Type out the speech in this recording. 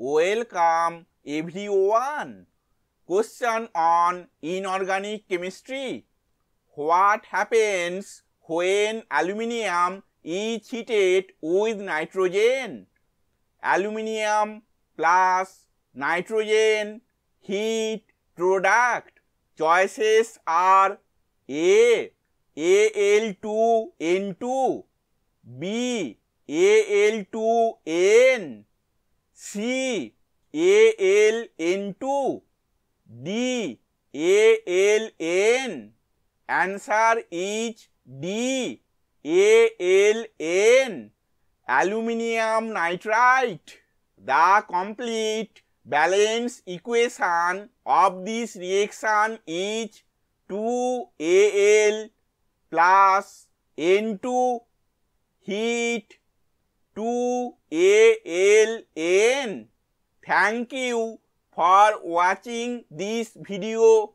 Welcome everyone. Question on inorganic chemistry. What happens when aluminium is heated with nitrogen? Aluminium plus nitrogen heat product. Choices are A. Al2N2, B. Al2N, C. Aln2, D. Aln. Answer is D. Aln. Aluminium nitride. The complete balance equation of this reaction is 2Al plus N2 heat 2Aln. Thank you for watching this video.